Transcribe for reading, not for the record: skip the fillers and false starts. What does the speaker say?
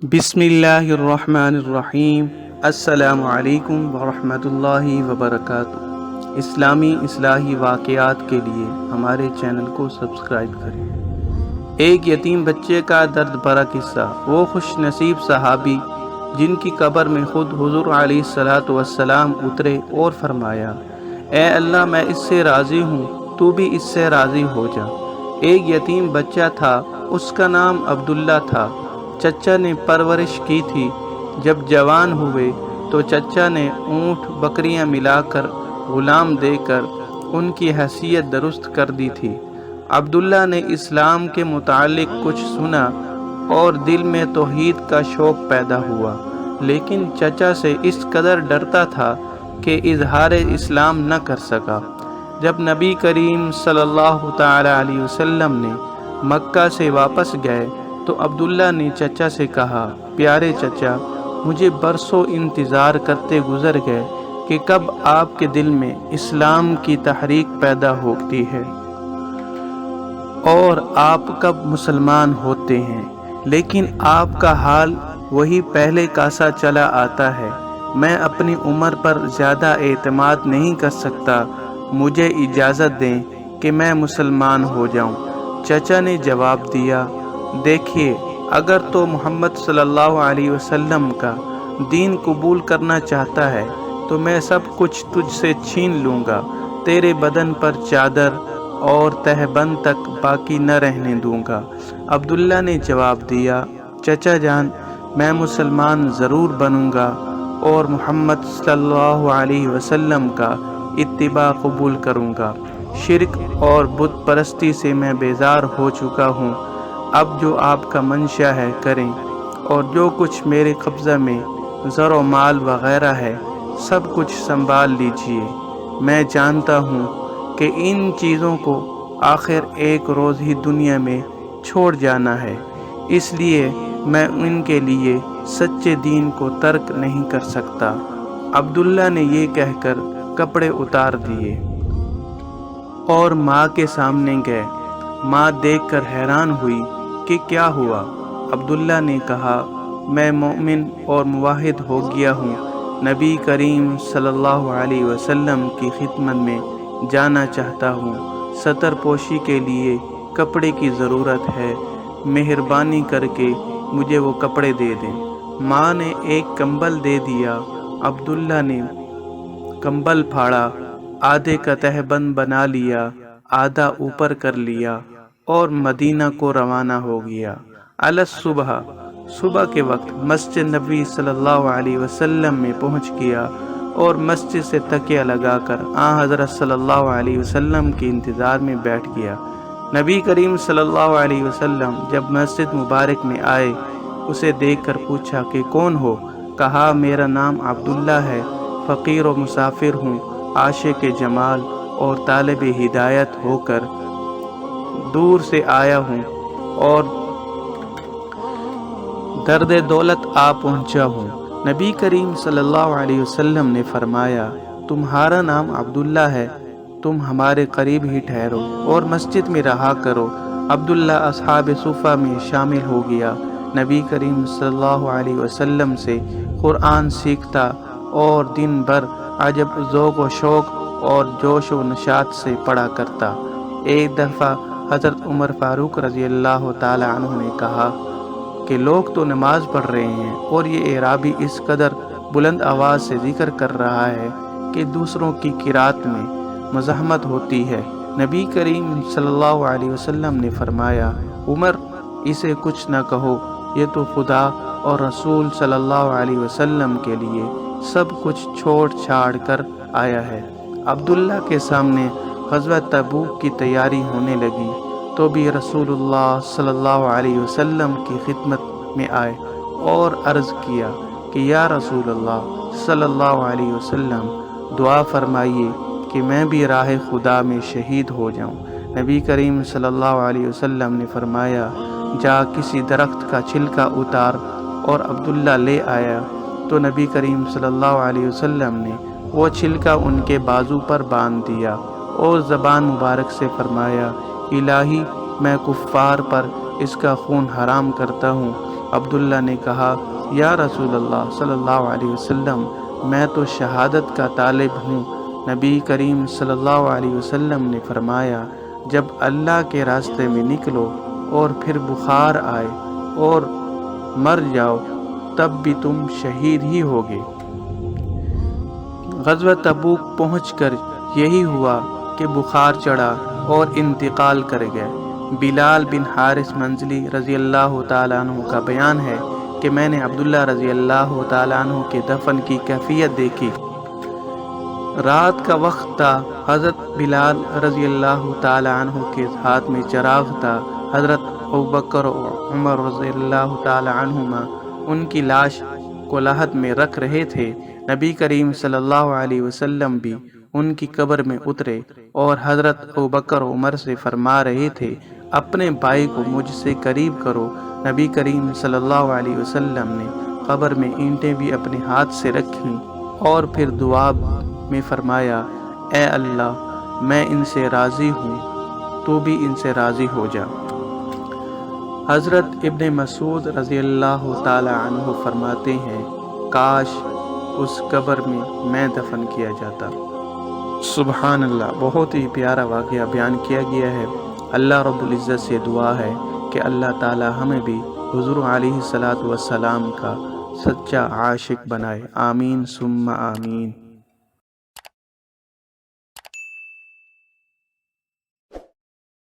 بسم اللہ الرحمن الرحیم۔ السلام علیکم ورحمۃ اللہ وبرکاتہ۔ اسلامی اصلاحی واقعات کے لیے ہمارے چینل کو سبسکرائب کریں۔ ایک یتیم بچے کا درد بھرا قصہ۔ وہ خوش نصیب صحابی جن کی قبر میں خود حضور علیہ الصلاۃ والسلام اترے اور فرمایا، اے اللہ میں اس سے راضی ہوں، تو بھی اس سے راضی ہو جا۔ ایک یتیم بچہ تھا، اس کا نام عبداللہ تھا۔ چچا نے پرورش کی تھی۔ جب جوان ہوئے تو چچا نے اونٹ بکریاں ملا کر غلام دے کر ان کی حیثیت درست کر دی تھی۔ عبداللہ نے اسلام کے متعلق کچھ سنا اور دل میں توحید کا شوق پیدا ہوا، لیکن چچا سے اس قدر ڈرتا تھا کہ اظہار اسلام نہ کر سکا۔ جب نبی کریم صلی اللہ تعالی علیہ وسلم نے مکہ سے واپس گئے تو عبداللہ نے چچا سے کہا، پیارے چچا، مجھے برسوں انتظار کرتے گزر گئے کہ کب آپ کے دل میں اسلام کی تحریک پیدا ہوتی ہے اور آپ کب مسلمان ہوتے ہیں، لیکن آپ کا حال وہی پہلے کا سا چلا آتا ہے۔ میں اپنی عمر پر زیادہ اعتماد نہیں کر سکتا، مجھے اجازت دیں کہ میں مسلمان ہو جاؤں۔ چچا نے جواب دیا، دیکھیے، اگر تو محمد صلی اللہ علیہ وسلم کا دین قبول کرنا چاہتا ہے تو میں سب کچھ تجھ سے چھین لوں گا، تیرے بدن پر چادر اور تہبند تک باقی نہ رہنے دوں گا۔ عبداللہ نے جواب دیا، چچا جان، میں مسلمان ضرور بنوں گا اور محمد صلی اللہ علیہ وسلم کا اتباع قبول کروں گا۔ شرک اور بت پرستی سے میں بیزار ہو چکا ہوں، اب جو آپ کا منشا ہے کریں، اور جو کچھ میرے قبضہ میں زر و مال وغیرہ ہے سب کچھ سنبھال لیجئے۔ میں جانتا ہوں کہ ان چیزوں کو آخر ایک روز ہی دنیا میں چھوڑ جانا ہے، اس لیے میں ان کے لیے سچے دین کو ترک نہیں کر سکتا۔ عبداللہ نے یہ کہہ کر کپڑے اتار دیے اور ماں کے سامنے گئے۔ ماں دیکھ کر حیران ہوئی کہ کیا ہوا؟ عبداللہ نے کہا، میں مومن اور موحد ہو گیا ہوں، نبی کریم صلی اللہ علیہ وسلم کی خدمت میں جانا چاہتا ہوں، ستر پوشی کے لیے کپڑے کی ضرورت ہے، مہربانی کر کے مجھے وہ کپڑے دے دیں۔ ماں نے ایک کمبل دے دیا۔ عبداللہ نے کمبل پھاڑا، آدھے کا تہبند بنا لیا، آدھا اوپر کر لیا اور مدینہ کو روانہ ہو گیا۔ صبح کے وقت مسجد نبی صلی اللہ علیہ وسلم میں پہنچ گیا اور مسجد سے تکیہ لگا کر حضرت صلی اللہ علیہ وسلم کے انتظار میں بیٹھ گیا۔ نبی کریم صلی اللہ علیہ وسلم جب مسجد مبارک میں آئے، اسے دیکھ کر پوچھا کہ کون ہو؟ کہا، میرا نام عبداللہ ہے، فقیر و مسافر ہوں، عاشق جمال اور طالب ہدایت ہو کر دور سے آیا ہوں اور درد دولت آ پہنچا ہوں۔ نبی کریم صلی اللہ علیہ وسلم نے فرمایا، تمہارا نام عبداللہ ہے، تم ہمارے قریب ہی ٹھہرو اور مسجد میں رہا کرو۔ عبداللہ اصحاب صفہ میں شامل ہو گیا، نبی کریم صلی اللہ علیہ وسلم سے قرآن سیکھتا اور دن بھر عجب ذوق و شوق اور جوش و نشاط سے پڑھا کرتا۔ ایک دفعہ حضرت عمر فاروق رضی اللہ تعالی عنہ نے کہا کہ لوگ تو نماز پڑھ رہے ہیں اور یہ اعرابی اس قدر بلند آواز سے ذکر کر رہا ہے کہ دوسروں کی قرات میں مزاحمت ہوتی ہے۔ نبی کریم صلی اللہ علیہ وسلم نے فرمایا، عمر، اسے کچھ نہ کہو، یہ تو خدا اور رسول صلی اللہ علیہ وسلم کے لیے سب کچھ چھوڑ چھاڑ کر آیا ہے۔ عبداللہ کے سامنے غزوہ تبوک کی تیاری ہونے لگی تو بھی رسول اللہ صلی اللہ علیہ وسلم کی خدمت میں آئے اور عرض کیا کہ یا رسول اللہ صلی اللہ علیہ وسلم، دعا فرمائیے کہ میں بھی راہ خدا میں شہید ہو جاؤں۔ نبی کریم صلی اللہ علیہ وسلم نے فرمایا، جا کسی درخت کا چھلکا اتار، اور عبداللہ لے آیا تو نبی کریم صلی اللہ علیہ وسلم نے وہ چھلکا ان کے بازو پر باندھ دیا اور زبان مبارک سے فرمایا، الہی، میں کفار پر اس کا خون حرام کرتا ہوں، عبداللہ نے کہا یا رسول اللہ صلی اللہ علیہ وسلم میں تو شہادت کا طالب ہوں۔ نبی کریم صلی اللہ علیہ وسلم نے فرمایا جب اللہ کے راستے میں نکلو اور پھر بخار آئے اور مر جاؤ تب بھی تم شہید ہی ہوگے۔ غزوہ تبوک پہنچ کر یہی ہوا کہ بخار چڑھا اور انتقال کر گئے۔ بلال بن حارث منزلی رضی اللہ تعالیٰ عنہ کا بیان ہے کہ میں نے عبداللہ رضی اللہ تعالیٰ عنہ کے دفن کی کیفیت دیکھی۔ رات کا وقت تھا، حضرت بلال رضی اللہ تعالیٰ عنہ کے ہاتھ میں چراغ تھا، حضرت ابوبکر و عمر رضی اللہ تعالیٰ عنہما ان کی لاش کو لحد میں رکھ رہے تھے۔ نبی کریم صلی اللہ علیہ وسلم بھی ان کی قبر میں اترے اور حضرت ابوبکر و عمر سے فرما رہے تھے اپنے بھائی کو مجھ سے قریب کرو۔ نبی کریم صلی اللہ علیہ وسلم نے قبر میں اینٹیں بھی اپنے ہاتھ سے رکھیں اور پھر دعا میں فرمایا اے اللہ میں ان سے راضی ہوں، تو بھی ان سے راضی ہو جا۔ حضرت ابن مسعود رضی اللہ تعالی عنہ فرماتے ہیں کاش اس قبر میں دفن کیا جاتا۔ سبحان اللہ، بہت ہی پیارا واقعہ بیان کیا گیا ہے۔ اللہ رب العزت سے دعا ہے کہ اللہ تعالی ہمیں بھی حضور علیہ الصلوۃ والسلام کا سچا عاشق بنائے۔ آمین ثم آمین۔